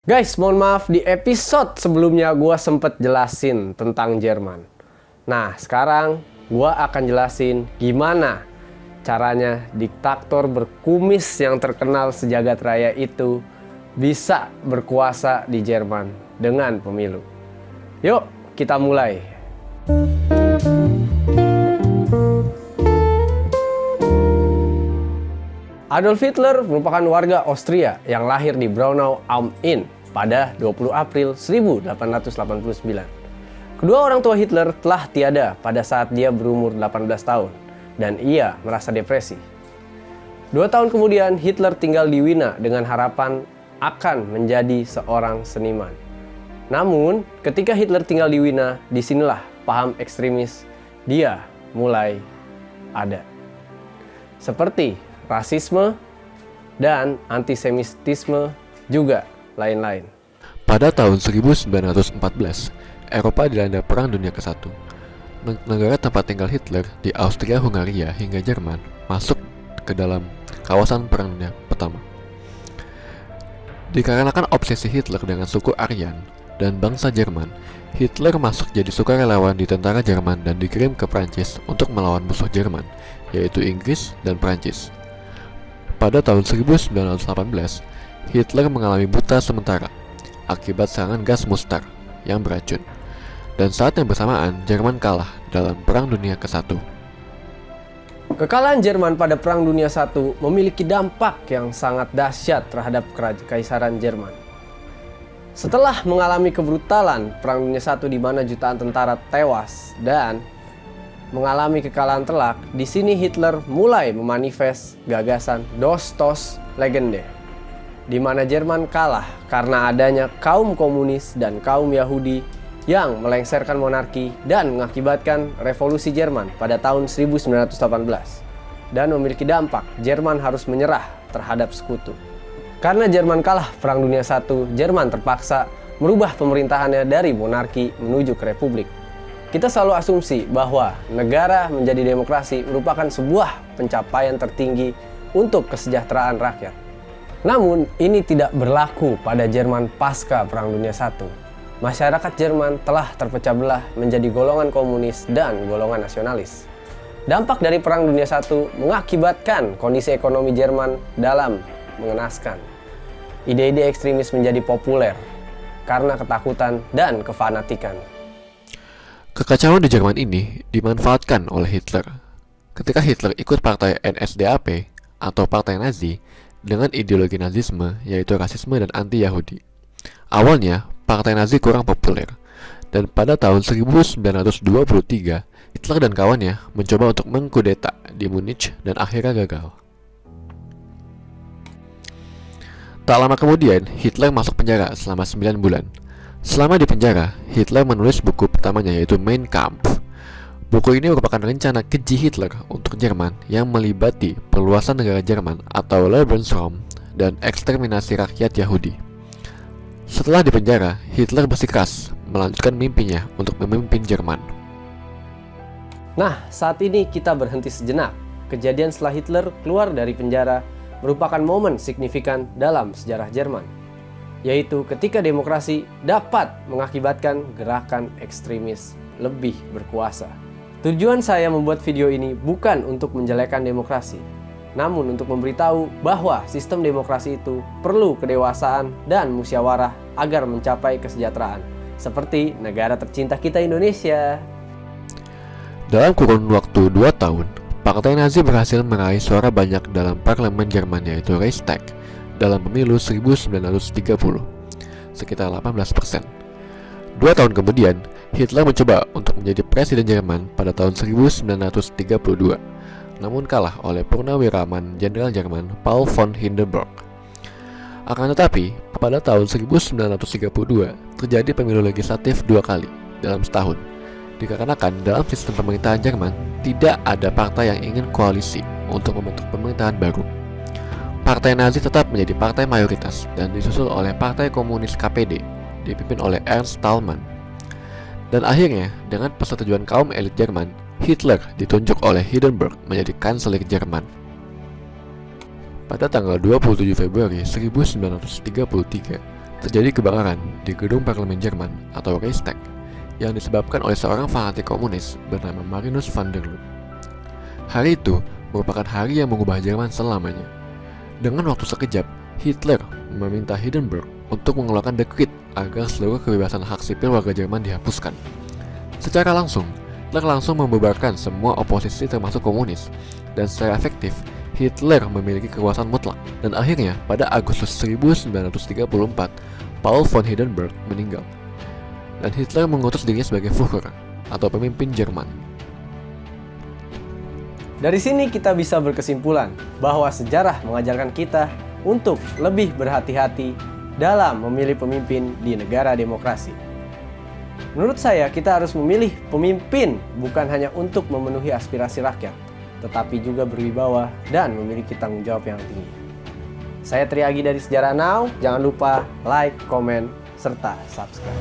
Guys, mohon maaf di episode sebelumnya gue sempet jelasin tentang Jerman. Nah, sekarang gue akan jelasin gimana caranya diktator berkumis yang terkenal sejagat raya itu bisa berkuasa di Jerman dengan pemilu. Yuk, kita mulai. Adolf Hitler merupakan warga Austria yang lahir di Braunau am Inn pada 20 April 1889. Kedua orang tua Hitler telah tiada pada saat dia berumur 18 tahun dan ia merasa depresi. 2 tahun kemudian Hitler tinggal di Wina dengan harapan akan menjadi seorang seniman. Namun ketika Hitler tinggal di Wina, disinilah paham ekstremis dia mulai ada. Seperti rasisme dan antisemitisme juga lain-lain. Pada tahun 1914, Eropa dilanda Perang Dunia ke-1. Negara tempat tinggal Hitler di Austria-Hungaria hingga Jerman masuk ke dalam kawasan Perang Dunia Pertama. Dikarenakan obsesi Hitler dengan suku Aryan dan bangsa Jerman, Hitler masuk jadi sukarelawan di tentara Jerman dan dikirim ke Prancis untuk melawan musuh Jerman, yaitu Inggris dan Prancis. Pada tahun 1918, Hitler mengalami buta sementara akibat serangan gas mustar yang beracun. Dan saat yang bersamaan, Jerman kalah dalam Perang Dunia ke-1. Kekalahan Jerman pada Perang Dunia I memiliki dampak yang sangat dahsyat terhadap Kekaisaran Jerman. Setelah mengalami kebrutalan Perang Dunia I di mana jutaan tentara tewas dan mengalami kekalahan telak, di sini Hitler mulai memanifest gagasan Dos Tos Legende, di mana Jerman kalah karena adanya kaum komunis dan kaum Yahudi yang melengsarkan monarki dan mengakibatkan revolusi Jerman pada tahun 1918 dan memiliki dampak Jerman harus menyerah terhadap sekutu. Karena Jerman kalah Perang Dunia I, Jerman terpaksa merubah pemerintahannya dari monarki menuju ke republik. Kita selalu asumsi bahwa negara menjadi demokrasi merupakan sebuah pencapaian tertinggi untuk kesejahteraan rakyat. Namun, ini tidak berlaku pada Jerman pasca Perang Dunia I. Masyarakat Jerman telah terpecah belah menjadi golongan komunis dan golongan nasionalis. Dampak dari Perang Dunia I mengakibatkan kondisi ekonomi Jerman dalam mengenaskan. Ide-ide ekstremis menjadi populer karena ketakutan dan kefanatikan. Kekacauan di Jerman ini dimanfaatkan oleh Hitler. Ketika Hitler ikut partai NSDAP atau partai Nazi dengan ideologi nazisme yaitu rasisme dan anti-Yahudi. Awalnya, partai Nazi kurang populer dan pada tahun 1923 Hitler dan kawannya mencoba untuk mengkudeta di Munich dan akhirnya gagal. Tak lama kemudian, Hitler masuk penjara selama 9 bulan. Selama di penjara, Hitler menulis buku pertamanya yaitu Mein Kampf. Buku ini merupakan rencana keji Hitler untuk Jerman yang melibati perluasan negara Jerman atau Lebensraum dan eksterminasi rakyat Yahudi. Setelah di penjara, Hitler bersikeras melanjutkan mimpinya untuk memimpin Jerman. Nah, saat ini kita berhenti sejenak. Kejadian setelah Hitler keluar dari penjara merupakan momen signifikan dalam sejarah Jerman, yaitu ketika demokrasi dapat mengakibatkan gerakan ekstremis lebih berkuasa. Tujuan saya membuat video ini bukan untuk menjelekkan demokrasi, namun untuk memberitahu bahwa sistem demokrasi itu perlu kedewasaan dan musyawarah agar mencapai kesejahteraan, seperti negara tercinta kita Indonesia. Dalam kurun waktu 2 tahun, Partai Nazi berhasil meraih suara banyak dalam parlemen Jerman yaitu Reichstag dalam pemilu 1930, sekitar 18%. 2 tahun kemudian, Hitler mencoba untuk menjadi presiden Jerman pada tahun 1932, namun kalah oleh Purnawiraman Jenderal Jerman Paul von Hindenburg. Akan tetapi, pada tahun 1932 terjadi pemilu legislatif 2 kali dalam setahun, dikarenakan dalam sistem pemerintahan Jerman tidak ada partai yang ingin koalisi untuk membentuk pemerintahan baru. Partai Nazi tetap menjadi partai mayoritas dan disusul oleh Partai Komunis KPD dipimpin oleh Ernst Thälmann. Dan akhirnya, dengan persetujuan kaum elit Jerman, Hitler ditunjuk oleh Hindenburg menjadi kanselir Jerman. Pada tanggal 27 Februari 1933, terjadi kebakaran di gedung parlemen Jerman atau Reichstag yang disebabkan oleh seorang fanatik komunis bernama Marinus van der Lubbe. Hari itu merupakan hari yang mengubah Jerman selamanya. Dengan waktu sekejap, Hitler meminta Hindenburg untuk mengeluarkan dekret agar seluruh kebebasan hak sipil warga Jerman dihapuskan. Secara langsung, Hitler langsung membubarkan semua oposisi termasuk komunis, dan secara efektif, Hitler memiliki kekuasaan mutlak. Dan akhirnya, pada Agustus 1934, Paul von Hindenburg meninggal, dan Hitler mengutus dirinya sebagai Führer atau pemimpin Jerman. Dari sini kita bisa berkesimpulan bahwa sejarah mengajarkan kita untuk lebih berhati-hati dalam memilih pemimpin di negara demokrasi. Menurut saya, kita harus memilih pemimpin bukan hanya untuk memenuhi aspirasi rakyat, tetapi juga berwibawa dan memiliki tanggung jawab yang tinggi. Saya Triagi dari Sejarah Now, jangan lupa like, komen, serta subscribe.